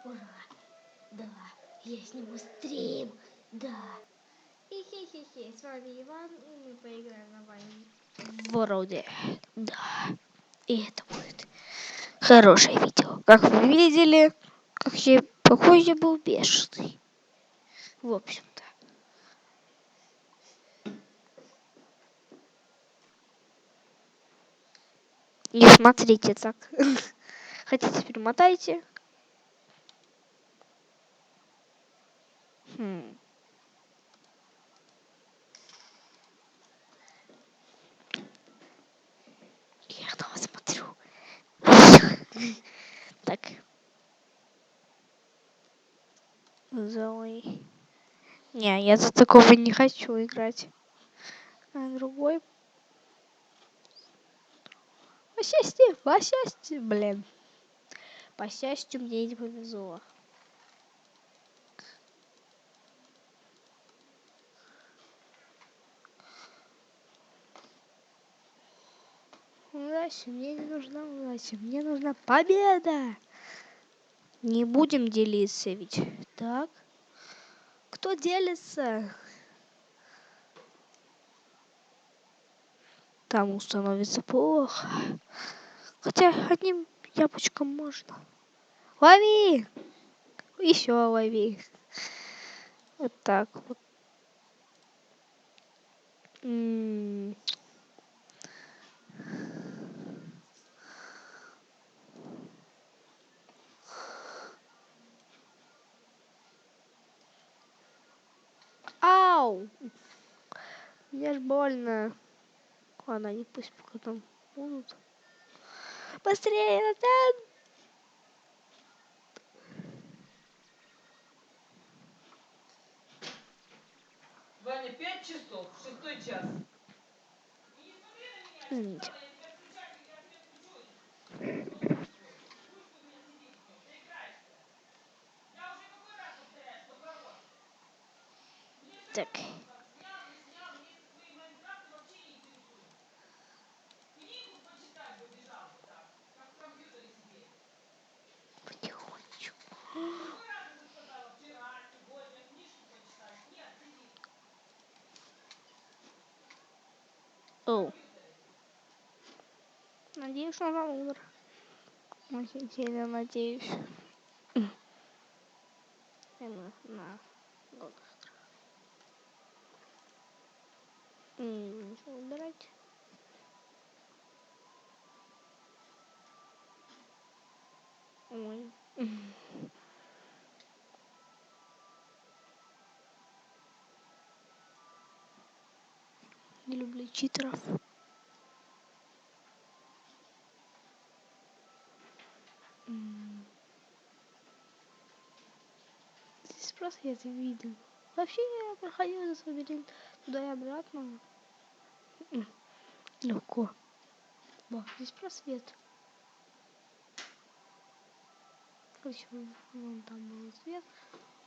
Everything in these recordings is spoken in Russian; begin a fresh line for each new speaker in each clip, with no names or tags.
Ура! Да, я сниму стрим. Да. Хе-хе-хе-хе. С вами Иван, и мы поиграем на вами вроде. Да. И это будет хорошее видео. Как вы видели, какой я был бешеный. В общем-то. Не смотрите так. Хотите, перемотайте. Я на вас смотрю. Так. Зои. Не, я за такого не хочу играть. А другой. По счастью, блин. По счастью, мне не повезло. Удача, мне не нужна удача, мне нужна победа. Не будем делиться ведь, так? Кто делится? Тому становится плохо. Хотя одним яблочком можно. Лови! Еще лови. Вот так вот. Ау! Мне ж больно. Ладно, они пусть пока там будут. Быстрее, там!
Ваня, 5 часов, 6 час.
Извините. Так. Потихонечку. Оу. Надеюсь, что он умер. Очень сильно надеюсь. На. Ничего убирать. Ой. Не люблю читеров. Здесь просто я это видел. Вообще я проходил этот лабиринт туда и обратно. Легко. Ба, здесь просвет. Короче, вон там был свет.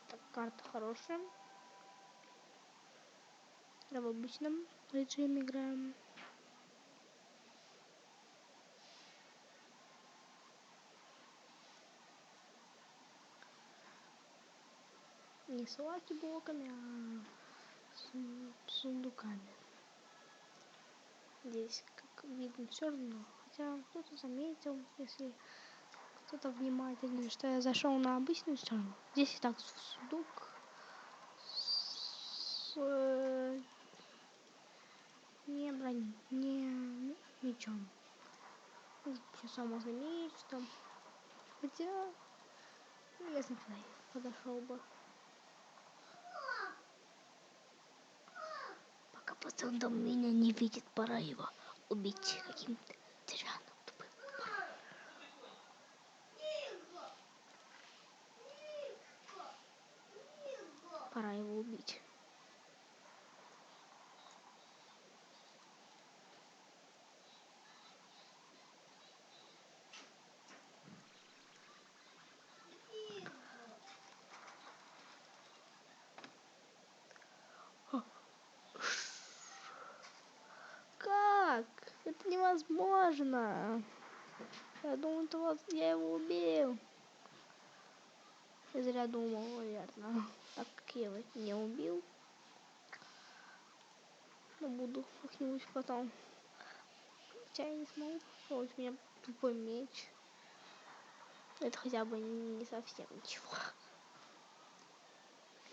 Так, карта хорошая. Я в обычном режиме играем. Не с лаки-блоками, а с сундуками. Здесь, как видно, все равно. Хотя кто-то заметил, если кто-то внимательный, что я зашел на обычную сторону. Здесь и так сундук с не брони, не мечом. Еще само меч там. Хотя, если бы подошел бы. Пока пацан там меня не видит, пора его убить каким-то тираном тупым. Пора его убить. Как? Это невозможно. Я думаю, я его убил. Я зря думал, наверное. Так как я его не убил. Но буду как-нибудь потом. Хотя я не смогу попробовать. У меня тупой меч. Это хотя бы не совсем ничего.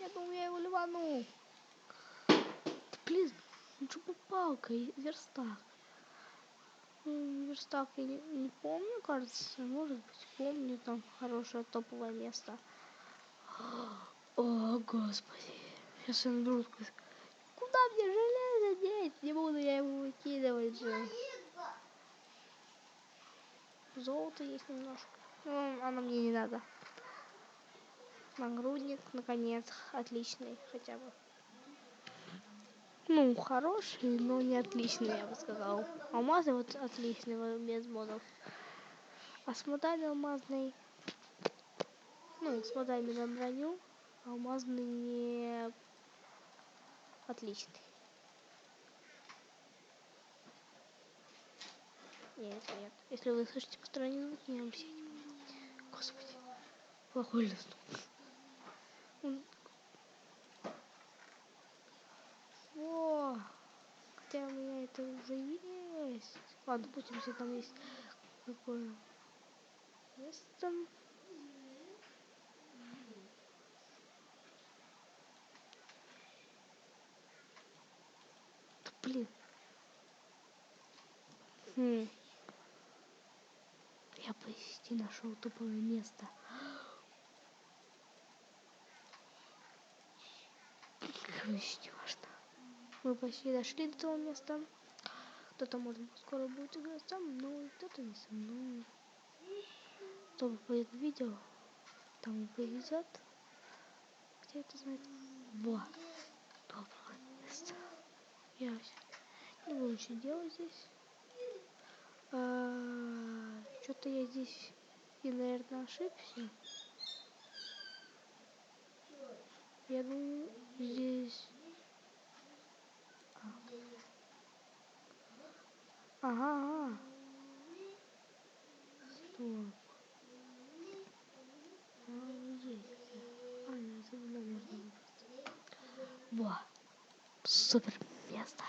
Я думаю, я его ливану. Блин, ну что палка и верстак. Верстак я не помню, кажется. Может быть, помню. Там хорошее топовое место. О, господи. Сейчас я наберу. Куда мне железо деть? Не буду я его выкидывать же. Золото есть немножко. Ну, оно мне не надо. Нагрудник, наконец. Отличный хотя бы. Ну, хороший, но не отличный, я бы сказал. Алмазный вот отличный, без модов. А смотали алмазный. Ну, смотали на броню. Алмазный не отличный. Нет. Если вы слышите посторонние звуки, не обсите. Господи. Плохой лист. О, хотя у меня это уже есть. Ладно, пусть там есть какое место. Блин. Я почти нашел тупое место. Короче, не важно. Мы почти дошли до того места. Кто-то, может быть, скоро будет играть со мной, кто-то не со мной. Кто выходит в видео, там и повезет. Где это знает? Во, доброе место. Я не буду ничего делать здесь. Что-то я здесь и, наверное, ошибся. Я думаю, здесь... Ага. Стоп. Есть. Сюда можно выбрать. Во. Супер место.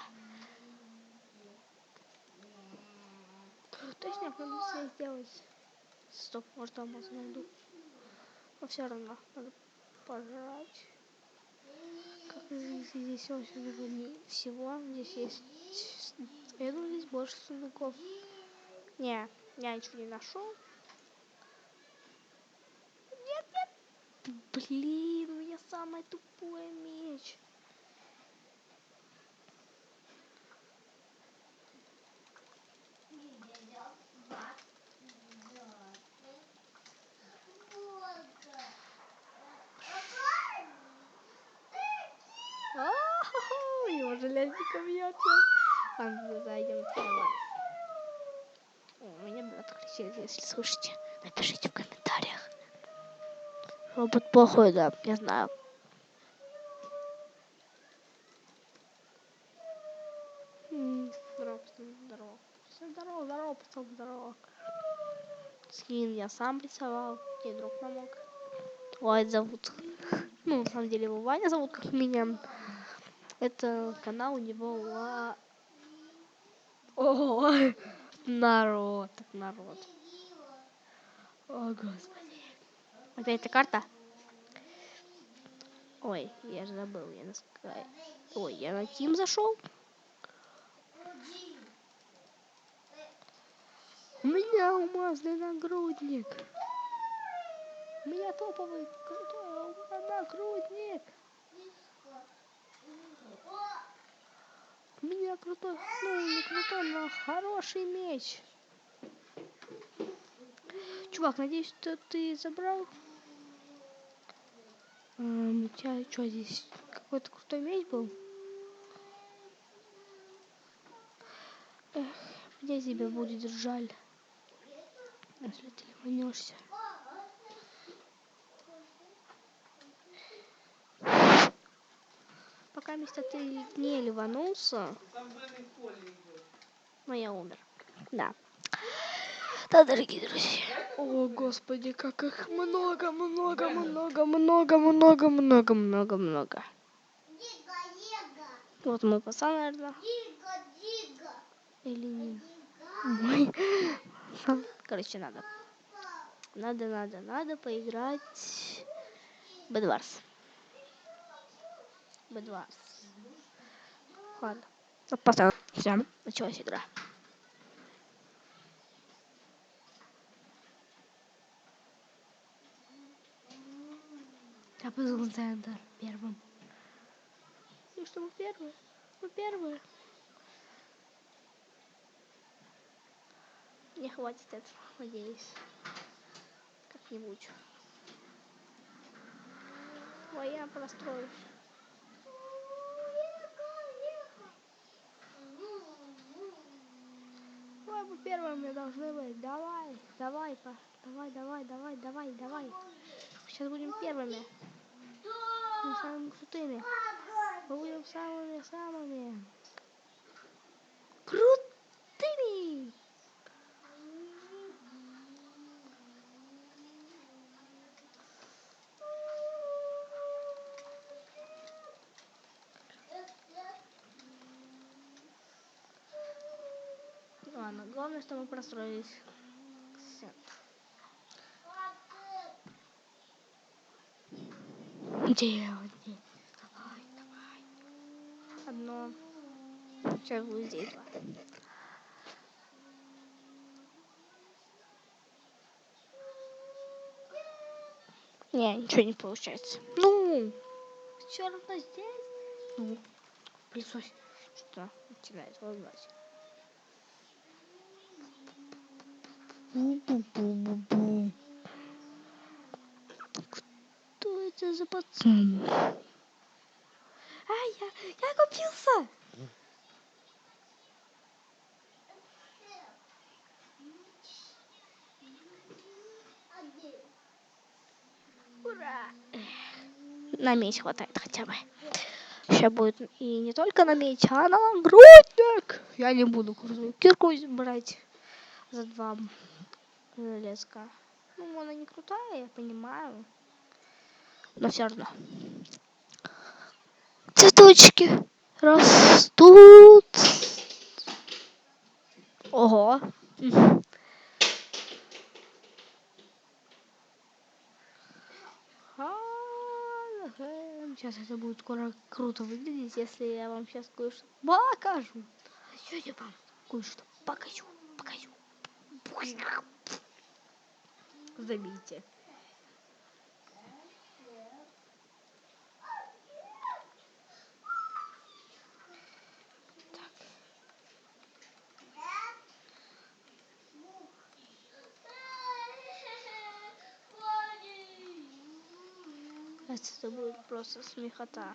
Точно, надо все сделать. Стоп, может, там найду. Но все равно надо пожрать. Как здесь очень много всего. Здесь есть... Я думаю, здесь больше сундуков. Не, я ничего не нашел. Нет. Блин, у меня самый тупой меч. Его железником бьется. Ладно, зайдем в Тайвань. У меня брат кричит, если слышите, напишите в комментариях. Робот плохой, да, я знаю. Здорово, пацан, здорово. Скин я сам рисовал, мне друг помог. Ваня зовут. Ну, на самом деле его Ваня зовут, как меня. Это канал у него О, народ. О, господи. Опять эта карта? Ой, я же забыл, я на Sky. Ой, я на Team зашел. У меня алмазный нагрудник. У меня топовый крутой нагрудник. У меня крутой, ну не крутой, но хороший меч. Чувак, надеюсь, что ты забрал. У тебя что здесь? Какой-то крутой меч был? Эх, мне тебя будет жаль, если ты ливанешься. Пока место ты не ливанулся. Но я умер. Да. Да, дорогие друзья. О, господи, как их много, много, много, много, много, много, много, много. Вот мой пацан, наверное. Или не. Мой. Короче, надо поиграть. Бедварс. Ладно. Поставим. Все, началась игра. Я позвал центр первым. И что мы первые? Мы первые. Не хватит этого, надеюсь. Как-нибудь. Ой, я простроюсь. Ой, мы первыми должны быть. Давай. Сейчас будем первыми. Мы самыми крутыми. Мы будем самыми крутыми. Ладно, главное, что мы простроились. Все. Делайте. Давай. Одно. Сейчас будет здесь два. Не, ничего не получается. Ну, все равно здесь. Ну, пылесос. Что начинает волновать. Бу-бу-бу-бу-бу. Кто это за пацан? Я купился! Ура! На меч хватает хотя бы. Сейчас будет и не только на меч, а на нагрудник. Я не буду крутую кирку брать за 2 железка. Ну, она не крутая, я понимаю. Но все равно. Цветочки растут. Ого. Сейчас это будет скоро круто выглядеть, если я вам сейчас кое-что покажу. Сейчас я вам кое-что покажу. Забейте. Это будет просто смехота.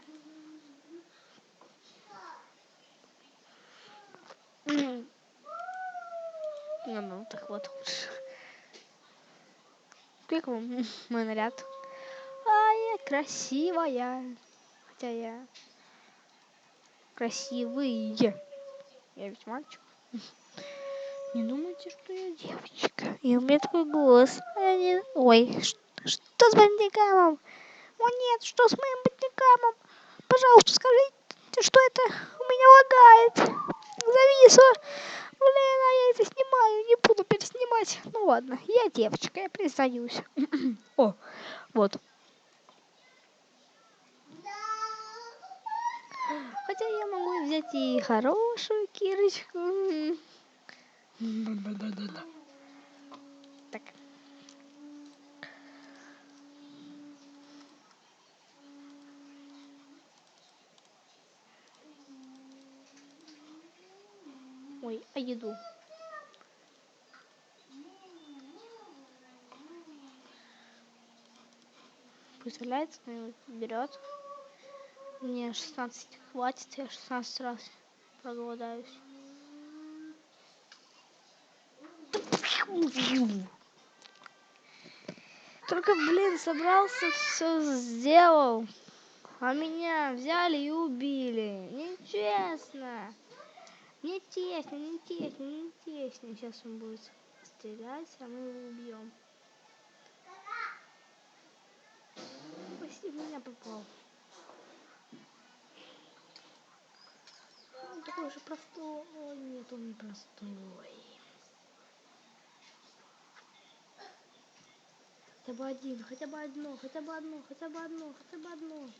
Ну, так вот. Как вам мой наряд? Я красивая. Хотя я красивый. Я ведь мальчик. Не думайте, что я девочка. И у меня такой голос. Ой, что с бандикамом? О нет, что с моим бандикамом? Пожалуйста, скажите, что это у меня лагает. Зависло. Блин, а я это снимаю, не буду переснимать. Ну ладно, я девочка, я признаюсь. О, вот. Хотя я могу взять и хорошую кирочку. Так. Ой, а еду? Представляете, кто-нибудь берет. Мне 16 хватит, я 16 раз проголодаюсь. Только, блин, собрался, все сделал. А меня взяли и убили. Нечестно. Не тесно. Сейчас он будет стрелять, а мы его убьем. Почти в меня попал. Он такой же простой. Ой, нет, он не простой. Хотя бы один, хотя бы одно, хотя бы одно, хотя бы одно, хотя бы одно.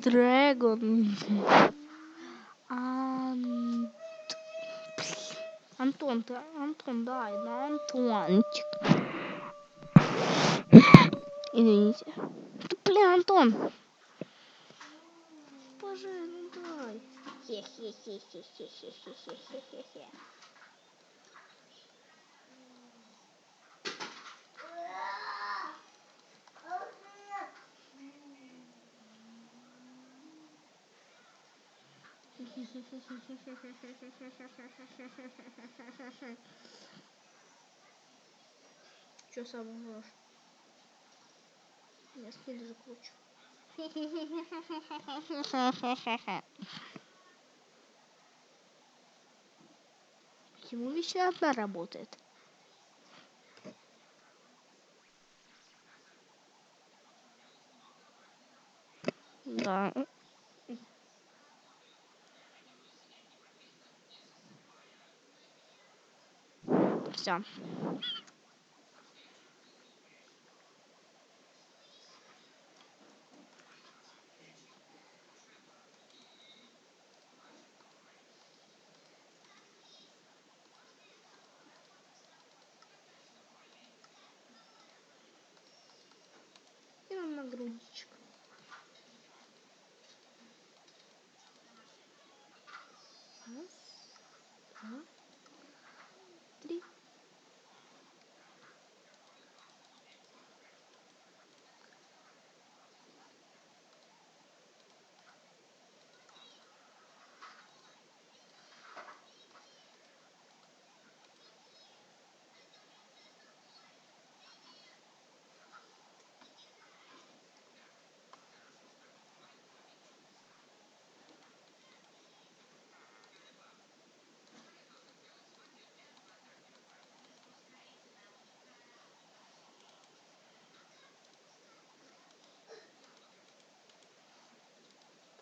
Дрэгон. Антон, дай, да, Антончик. Извините. Да, блин, Антон. Боже, ну дай. Хе-хе-хе-хе-хе-хе-хе-хе-хе. Чё сам умрёшь? Я скин даже круче. Почему вечно одна работает? Да. Все. И нам нагрузочка. Раз, два, три.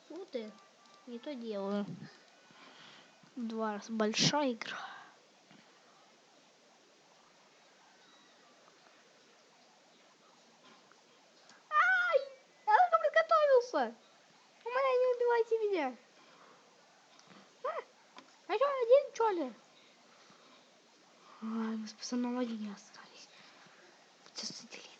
Вот ты. Не то делаю. 2 раза большая игра. Ай! Я только приготовился. Умоляю, не убивайте меня. А что, один, что ли? Ай, мы с пацаном одни остались. Придется делиться.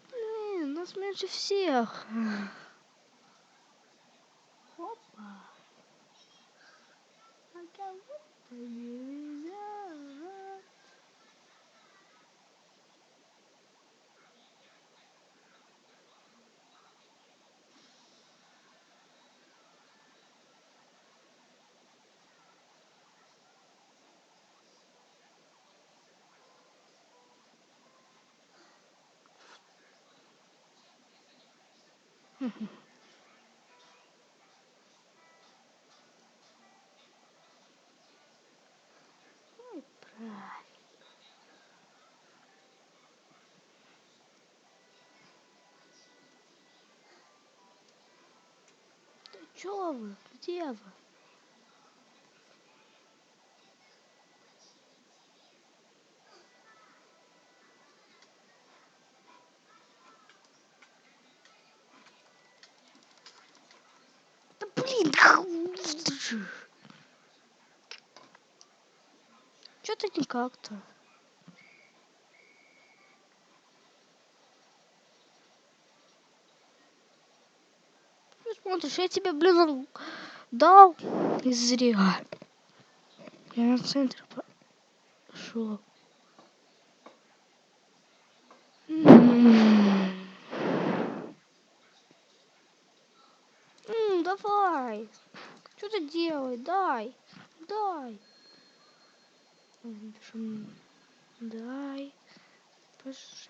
Блин, нас меньше всех. Опа. А кого-то нельзя. Ой, правильно. Да чё вы? Где вы? Да блин! Чё-то никак-то. Ну, смотришь, я тебе, блин, дал и зря. Я на центр пошел. Давай. Что ты делай? Дай. Дай. Напишем дай ПЖ.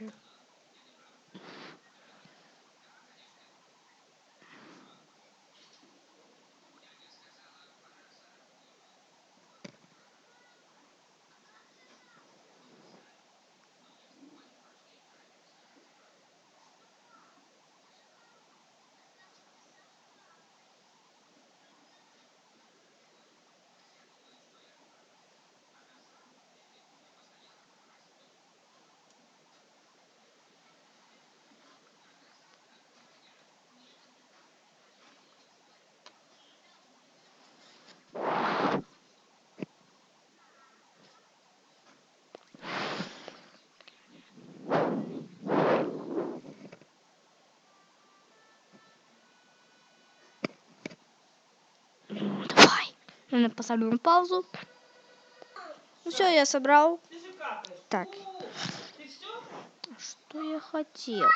Давай. Я поставлю на паузу. Ну все, я собрал.
Ты же какаешь.
Так.
Ты все?
Что я хотел?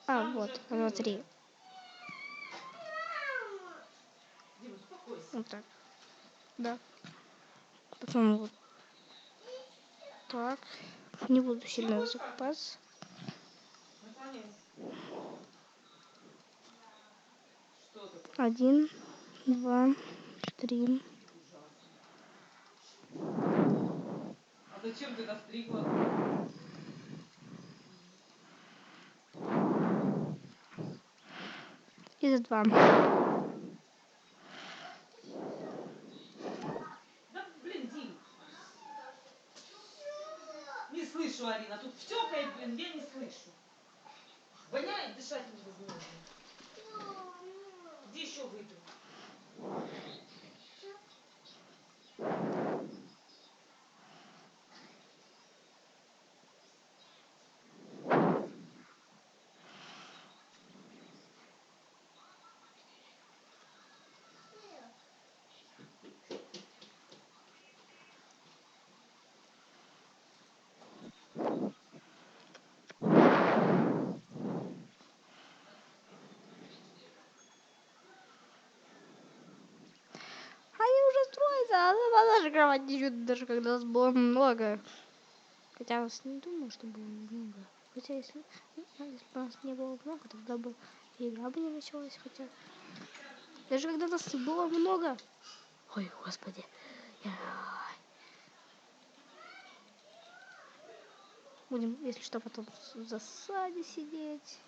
Сам
Вот,
уже открыла.
смотри.
Дима, успокойся.
Вот так. Да. Потом вот так. Не буду сильно
будешь
закупаться.
Наклоняйся. Что такое?
1, 2, 3.
Ужасно. А зачем ты достригла?
И за 2.
Да блин, Дим. Не слышу, Арина. Тут втёкает, блин, я не слышу. Воняет, дышать невозможно. Где еще выпил?
Они уже строятся, а даже кровать не чудо, даже когда нас было много. Хотя я вас не думаю, что было много. Хотя если бы нас не было много, тогда бы и игра бы не началась. Хотя даже когда нас было много. Ой, господи. Будем, если что, потом в засаде сидеть.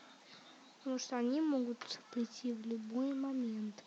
Потому что они могут прийти в любой момент.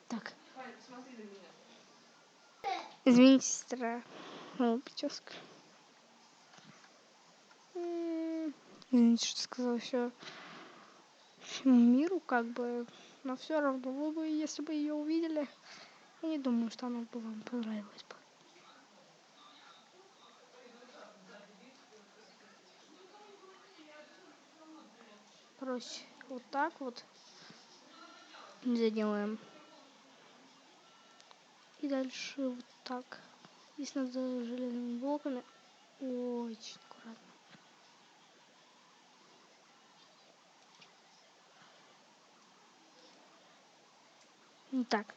Так.
Смотри на меня.
Извините, сестра. Моя прическа. Извините, что сказала все всему миру, как бы. Но все равно вы бы, если бы ее увидели, я не думаю, что она бы вам понравилась бы. Короче, вот так вот заделаем. И дальше вот так. Здесь надо железными блоками. Очень аккуратно. Вот так.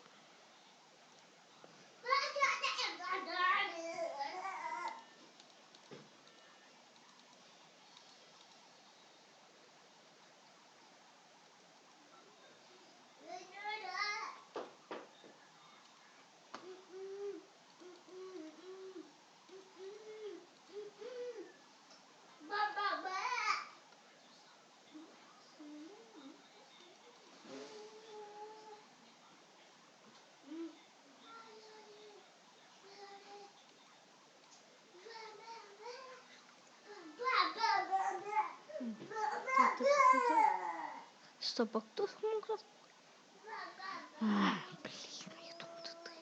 Стоп, а кто смог раз... Блин, я думаю, это ты.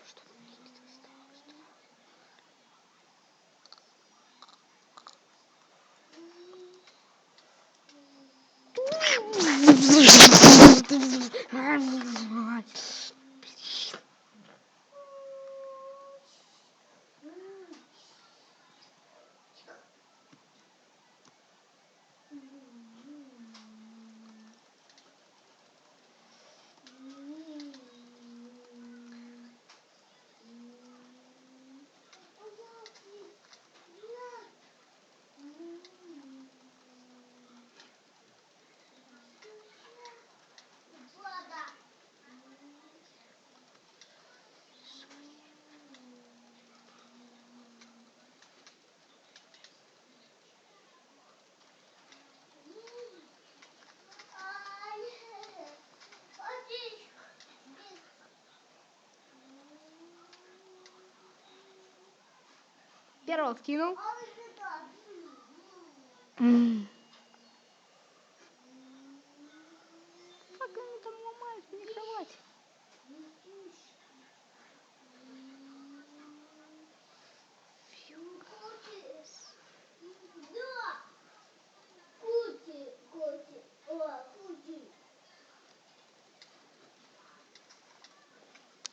Что мне не досталось? Первого скинул. Как они там ломают мне кровать?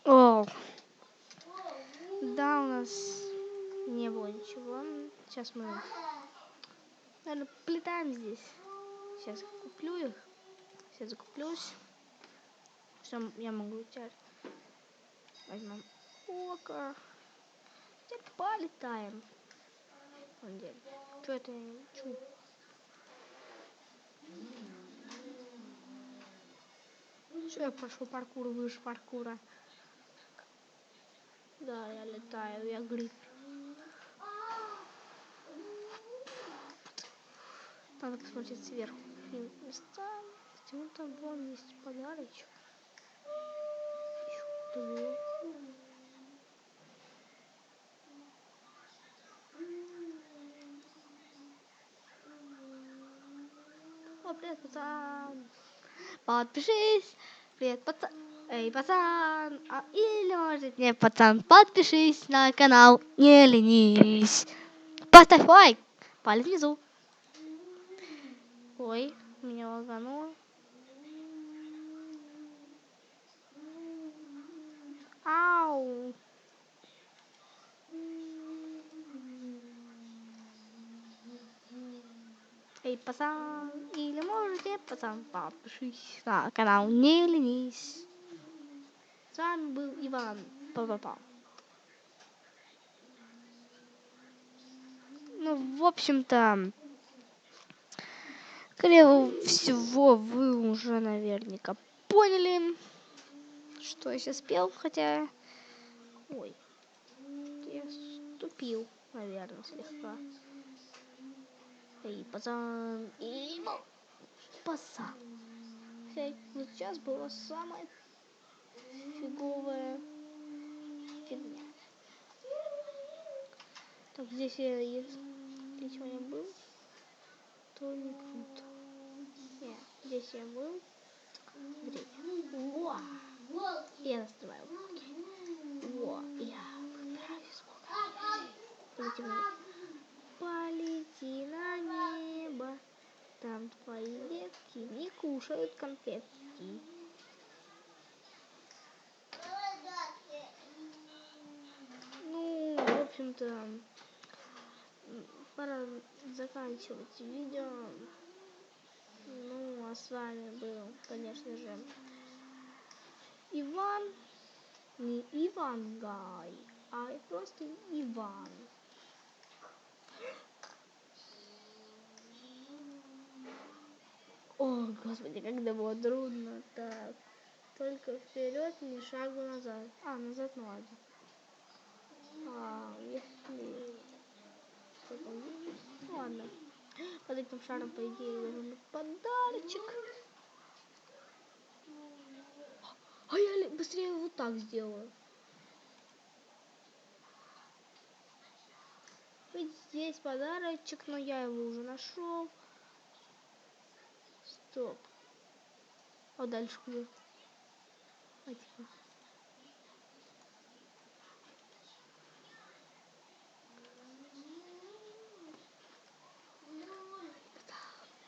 О, да, у нас не было ничего. Сейчас мы, наверное, полетаем здесь. Сейчас куплю их. Сейчас закуплюсь. Что я могу взять? Возьмем око. Теперь полетаем. Что это я не учу? Что я прошел паркур выше паркура? Да, я летаю, я гриб. Надо посмотреть сверху. Места. Почему там вон есть подарочек? Еще было. О, привет, пацан. Подпишись. Привет, пацан. Эй, пацан. Или может не пацан. Подпишись на канал. Не ленись. Поставь лайк. Палец внизу. Ой, меня лагануло. Ау. Эй, пацан, или может не пацан, подпишись на канал, не ленись. С вами был Иван. Па-па-па. Ну, в общем-то, скорее всего, вы уже наверняка поняли, что я сейчас пел, хотя... Ой, я ступил, наверное, слегка. Эй, пацан, эй, пацан. Вот сейчас была самая фиговая фигня. Так, здесь я, если я был, то не круто. Нет, здесь я был. Смотрите. Во! Я настраиваю блоки. Во! Я выбираю сколько. Полети на небо. Там твои детки не кушают конфетки. Ну, в общем-то, пора заканчивать видео. Ну, а с вами был, конечно же, Иван. Не Иван Гай, а просто Иван. О, господи, когда было трудно. Так, только вперед, ни шагу назад. Назад, ну ладно. Если что-то есть. Ладно. Под этим шаром, по идее, должен быть подарочек. А я быстрее вот так сделаю. Ведь здесь подарочек, но я его уже нашел. Стоп. А дальше где? А, типа.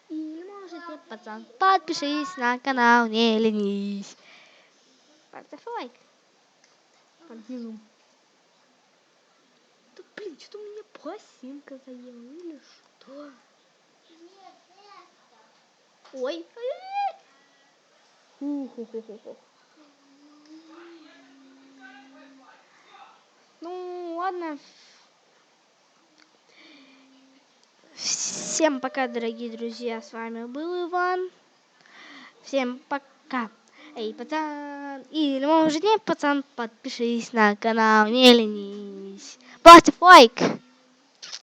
Или может нет, пацан. Подпишись на канал, не ленись. Поставь лайк. Под низом. Да блин, что-то у меня пластинка заела или что? Ой. Ху-ху-ху-ху-ху. Ну, ладно. Всем пока, дорогие друзья. С вами был Иван. Всем пока. Эй, пацан. Или может нет, пацан, подпишись на канал, не ленись. Поставь лайк.